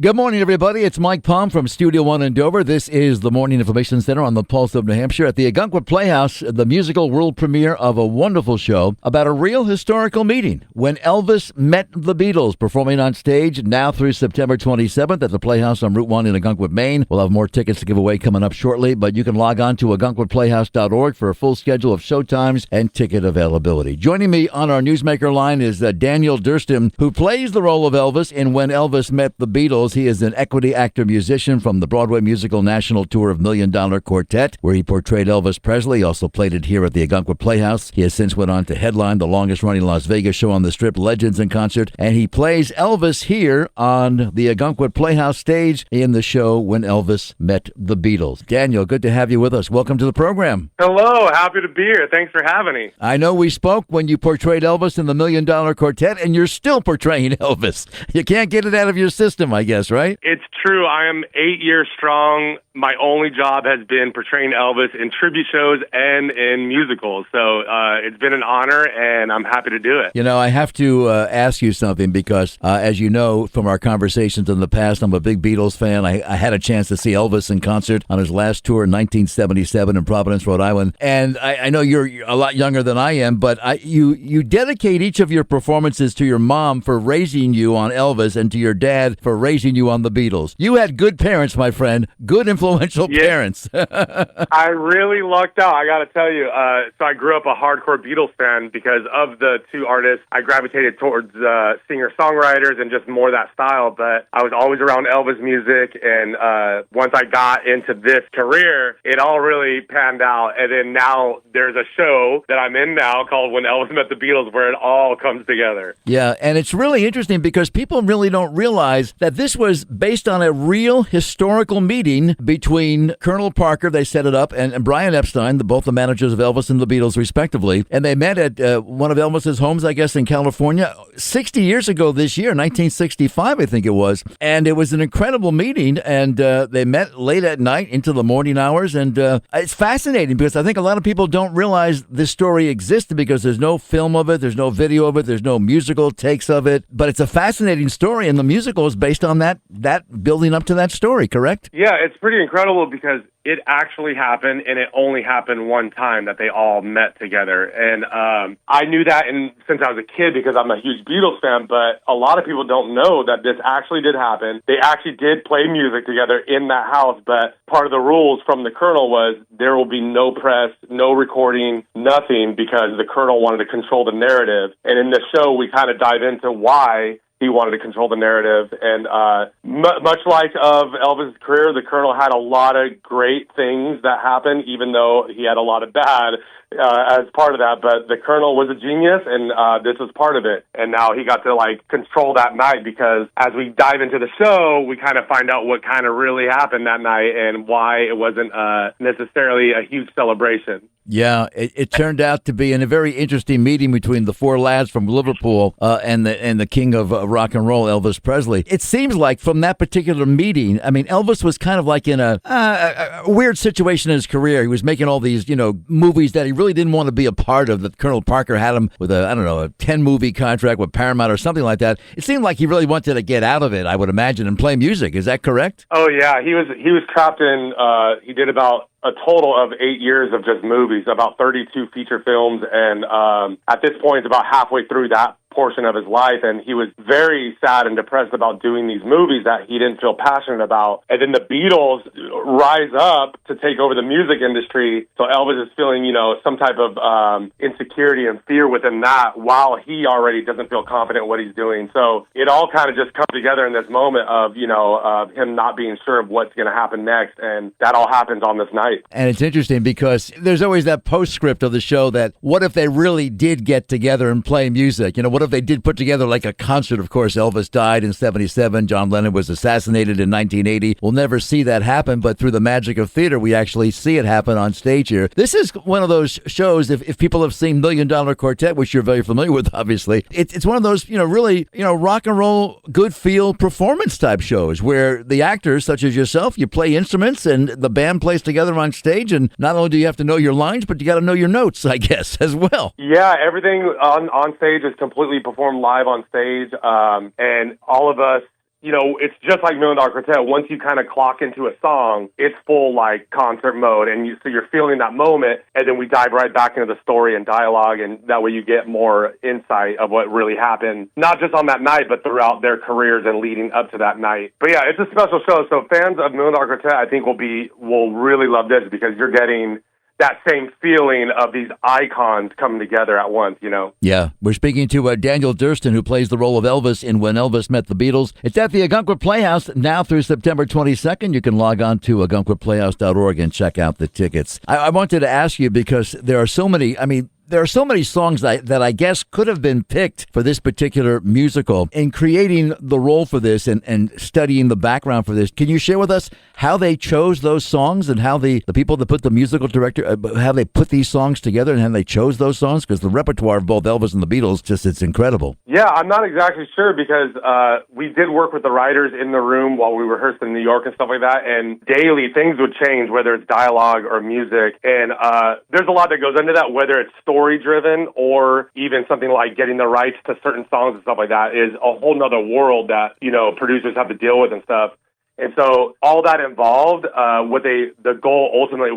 Good morning, everybody. It's Mike Palm from Studio One in Dover. This is the Morning Information Center on the Pulse of New Hampshire at the Ogunquit Playhouse, the musical world premiere of a wonderful show about a real historical meeting when Elvis met the Beatles, performing on stage now through September 27th at the Playhouse on Route 1 in Ogunquit, Maine. We'll have more tickets to give away coming up shortly, but you can log on to ogunquitplayhouse.org for a full schedule of showtimes and ticket availability. Joining me on our newsmaker line is Daniel Durston, who plays the role of Elvis in When Elvis Met the Beatles. He is an equity actor-musician from the Broadway musical national tour of Million Dollar Quartet, where he portrayed Elvis Presley. He also played it here at the Ogunquit Playhouse. He has since went on to headline the longest-running Las Vegas show on the Strip, Legends in Concert, and he plays Elvis here on the Ogunquit Playhouse stage in the show When Elvis Met the Beatles. Daniel, good to have you with us. Welcome to the program. Hello, happy to be here. Thanks for having me. I know we spoke when you portrayed Elvis in the Million Dollar Quartet, and you're still portraying Elvis. You can't get it out of your system, I guess, right? It's true. I am 8 years strong. My only job has been portraying Elvis in tribute shows and in musicals. So it's been an honor, and I'm happy to do it. You know, I have to ask you something because, as you know from our conversations in the past, I'm a big Beatles fan. I had a chance to see Elvis in concert on his last tour in 1977 in Providence, Rhode Island. And I know you're a lot younger than I am, but you dedicate each of your performances to your mom for raising you on Elvis and to your dad for raising you on the Beatles. You had good parents, my friend, good influential parents. I really lucked out, I got to tell you. So I grew up a hardcore Beatles fan because of the two artists. I gravitated towards singer-songwriters and just more that style, but I was always around Elvis music, and once I got into this career, it all really panned out. And then now there's a show that I'm in now called When Elvis Met the Beatles, where it all comes together. Yeah, and it's really interesting because people really don't realize that this was based on a real historical meeting between Colonel Parker, they set it up, and Brian Epstein, both the managers of Elvis and the Beatles, respectively. And they met at one of Elvis's homes, I guess, in California, 60 years ago this year, 1965, I think it was. And it was an incredible meeting, and they met late at night into the morning hours. And it's fascinating because I think a lot of people don't realize this story existed because there's no film of it, there's no video of it, there's no musical takes of it. But it's a fascinating story, and the musical is based on that building up to that story, correct? Yeah, it's pretty incredible because it actually happened, and it only happened one time that they all met together. And I knew that since I was a kid because I'm a huge Beatles fan, but a lot of people don't know that this actually did happen. They actually did play music together in that house, but part of the rules from the Colonel was there will be no press, no recording, nothing, because the Colonel wanted to control the narrative. And in the show, we kind of dive into why he wanted to control the narrative. And much like of Elvis' career, the Colonel had a lot of great things that happened, even though he had a lot of bad as part of that. But the Colonel was a genius, and this was part of it. And now he got to, control that night, because as we dive into the show, we kind of find out what kind of really happened that night and why it wasn't necessarily a huge celebration. Yeah, it turned out to be a very interesting meeting between the four lads from Liverpool and the king of rock and roll, Elvis Presley. It seems like from that particular meeting, I mean, Elvis was kind of like in a weird situation in his career. He was making all these, movies that he really didn't want to be a part of, that Colonel Parker had him with a 10-movie contract with Paramount or something like that. It seemed like he really wanted to get out of it, I would imagine, and play music. Is that correct? Oh, yeah. He was trapped in, he did about a total of 8 years of just movies, about 32 feature films, and at this point, it's about halfway through that portion of his life, and he was very sad and depressed about doing these movies that he didn't feel passionate about. And then the Beatles rise up to take over the music industry, so Elvis is feeling, some type of insecurity and fear within that, while he already doesn't feel confident in what he's doing. So it all kind of just comes together in this moment of, him not being sure of what's going to happen next, and that all happens on this night. And it's interesting because there's always that postscript of the show that what if they really did get together and play music? What if they did put together like a concert? Of course, Elvis died in 1977. John Lennon was assassinated in 1980. We'll never see that happen, but through the magic of theater, we actually see it happen on stage here. This is one of those shows, if people have seen Million Dollar Quartet, which you're very familiar with, obviously, it's one of those, really, rock and roll, good feel performance type shows where the actors, such as yourself, you play instruments and the band plays together on stage, and not only do you have to know your lines, but you got to know your notes, I guess, as well. Yeah, everything on stage is completely performed live on stage, and all of us, it's just like Million Dollar Quartet. Once you kind of clock into a song, it's full like concert mode, and so you're feeling that moment, and then we dive right back into the story and dialogue, and that way you get more insight of what really happened, not just on that night, but throughout their careers and leading up to that night. But yeah, it's a special show. So fans of Million Dollar Quartet, I think, will really love this because you're getting that same feeling of these icons coming together at once, Yeah. We're speaking to Daniel Durston, who plays the role of Elvis in When Elvis Met the Beatles. It's at the Ogunquit Playhouse now through September 22nd. You can log on to ogunquitplayhouse.org and check out the tickets. I wanted to ask you because there are so many songs that I guess could have been picked for this particular musical. In creating the role for this and studying the background for this, can you share with us how they chose those songs and how the people that put the musical director, how they put these songs together and how they chose those songs? Because the repertoire of both Elvis and the Beatles, it's incredible. Yeah, I'm not exactly sure because we did work with the writers in the room while we rehearsed in New York and stuff like that, and daily things would change, whether it's dialogue or music, and there's a lot that goes into that, whether it's story-driven or even something like getting the rights to certain songs and stuff like that is a whole nother world that, producers have to deal with and stuff. And so all that involved, the goal ultimately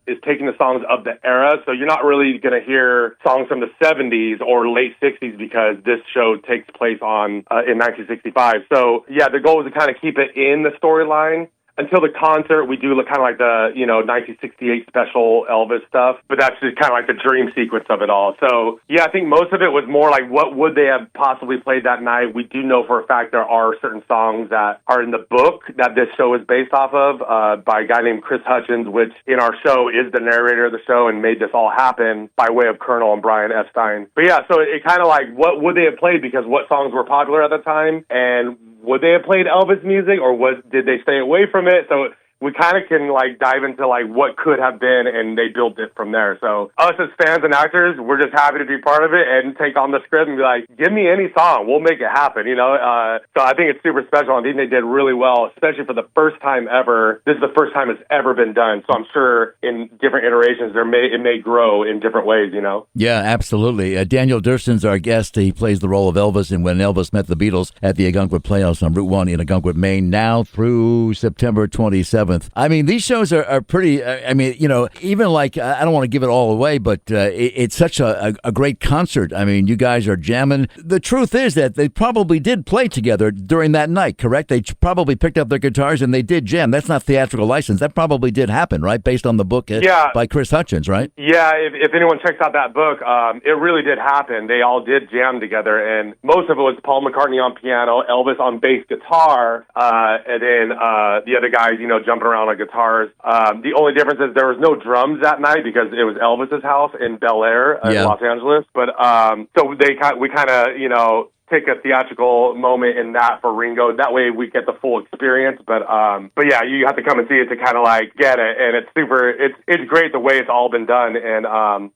is taking the songs of the era. So you're not really going to hear songs from the 70s or late 60s because this show takes place in 1965. So yeah, the goal is to kind of keep it in the storyline. Until the concert, we do look kind of like the, 1968 special Elvis stuff, but that's just kind of like the dream sequence of it all. So, yeah, I think most of it was more like what would they have possibly played that night. We do know for a fact there are certain songs that are in the book that this show is based off of by a guy named Chris Hutchins, which in our show is the narrator of the show and made this all happen by way of Colonel and Brian Epstein. But yeah, so it kind of like what would they have played because what songs were popular at the time and would they have played Elvis music or did they stay away from it? So we kind of can dive into what could have been, and they built it from there. So us as fans and actors, we're just happy to be part of it and take on the script and be like, give me any song, we'll make it happen. So I think it's super special. I think they did really well, especially for the first time ever. This is the first time it's ever been done. So I'm sure in different iterations, it may grow in different ways. Yeah, absolutely. Daniel Durston's our guest. He plays the role of Elvis in When Elvis Met the Beatles at the Ogunquit Playhouse on Route 1 in Ogunquit, Maine, now through September 27th. I mean, these shows are pretty, even I don't want to give it all away, but it's such a great concert. I mean, you guys are jamming. The truth is that they probably did play together during that night, correct? They probably picked up their guitars and they did jam. That's not theatrical license. That probably did happen, right? Based on the book by Chris Hutchins, right? Yeah, if anyone checks out that book, it really did happen. They all did jam together, and most of it was Paul McCartney on piano, Elvis on bass guitar, and then the other guys, jumping around on guitars. The only difference is there was no drums that night because it was Elvis's house in Bel Air in Los Angeles. But so we kind of take a theatrical moment in that for Ringo. That way we get the full experience. But yeah, you have to come and see it to kind of get it. And it's great the way it's all been done. And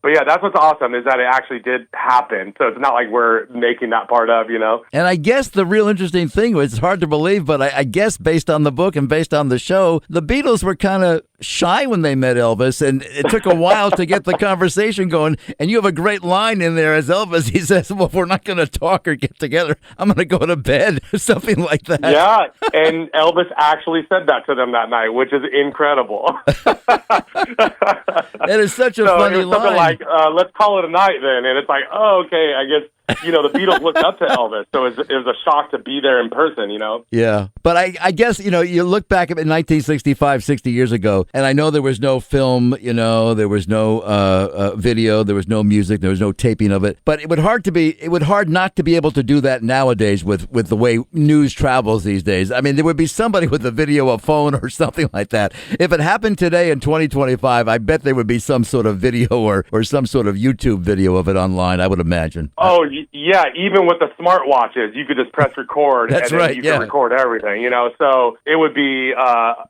but yeah, that's what's awesome is that it actually did happen. So it's not like we're making that part of, And I guess the real interesting thing was, it's hard to believe, but I guess based on the book and based on the show, the Beatles were kind of shy when they met Elvis, and it took a while to get the conversation going. And you have a great line in there as Elvis. He says, well, if we're not going to talk or get together, I'm going to go to bed, or something like that. Yeah, and Elvis actually said that to them that night, which is incredible. That is such a funny line. Something like, let's call it a night then. And it's like, oh, okay, I guess the Beatles looked up to Elvis, so it was a shock to be there in person, Yeah, but I guess, you look back at 1965, 60 years ago, and I know there was no film, there was no video, there was no music, there was no taping of it, but it would hard not to be able to do that nowadays with the way news travels these days. I mean, there would be somebody with a video, a phone, or something like that. If it happened today in 2025, I bet there would be some sort of video or some sort of YouTube video of it online, I would imagine. Oh, yeah, even with the smartwatches, you could just press record and then you can record everything, So it would be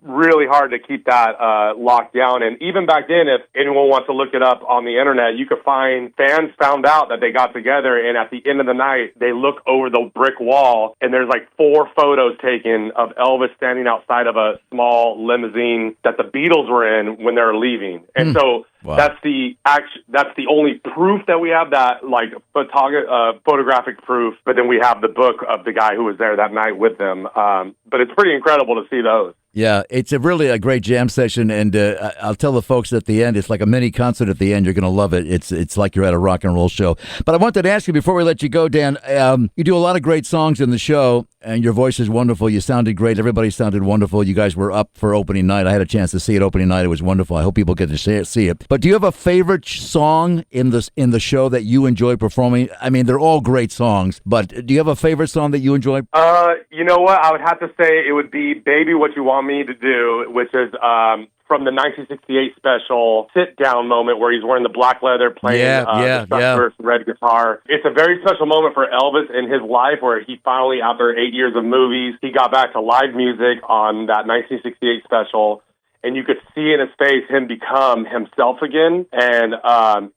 really hard to keep that locked down. And even back then, if anyone wants to look it up on the internet, you could find fans found out that they got together, and at the end of the night, they look over the brick wall, and there's 4 photos taken of Elvis standing outside of a small limousine that the Beatles were in when they were leaving. And so Wow. That's the only proof that we have, that like photographic proof. But then we have the book of the guy who was there that night with them. But it's pretty incredible to see those. Yeah, it's really a great jam session, and I'll tell the folks at the end, it's like a mini concert at the end. You're going to love it. It's like you're at a rock and roll show. But I wanted to ask you before we let you go, Dan, you do a lot of great songs in the show, and your voice is wonderful. You sounded great. Everybody sounded wonderful. You guys were up for opening night. I had a chance to see it opening night. It was wonderful. I hope people get to see it. But do you have a favorite song in the show that you enjoy performing? I mean, they're all great songs, but do you have a favorite song that you enjoy? You know what? I would have to say it would be "Baby What You Want Me to Do," which is from the 1968 special sit-down moment where he's wearing the black leather playing the red guitar. It's a very special moment for Elvis in his life where he finally, after 8 years of movies, he got back to live music on that 1968 special. And you could see in his face him become himself again. And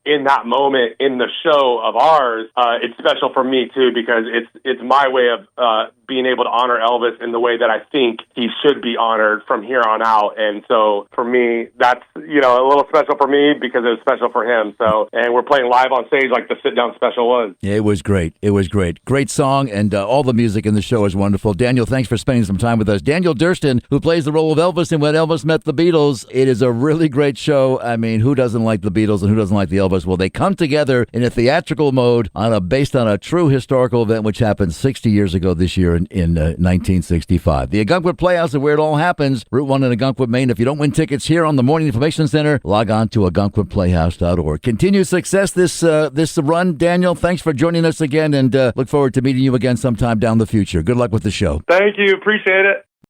in that moment in the show of ours, it's special for me too, because it's my way of being able to honor Elvis in the way that I think he should be honored from here on out. And so for me, that's, a little special for me because it was special for him. So, and we're playing live on stage like the sit-down special was. Yeah, it was great. It was great. Great song, and all the music in the show is wonderful. Daniel, thanks for spending some time with us. Daniel Durston, who plays the role of Elvis in When Elvis Met the Beatles. It is a really great show. I mean, who doesn't like the Beatles and who doesn't like the Elvis? Well, they come together in a theatrical mode based on a true historical event which happened 60 years ago this year in 1965. The Ogunquit Playhouse is where it all happens. Route 1 in Ogunquit, Maine. If you don't win tickets here on the Morning Information Center, log on to ogunquitplayhouse.org. Continued success this run. Daniel, thanks for joining us again, and look forward to meeting you again sometime down the future. Good luck with the show. Thank you. Appreciate it.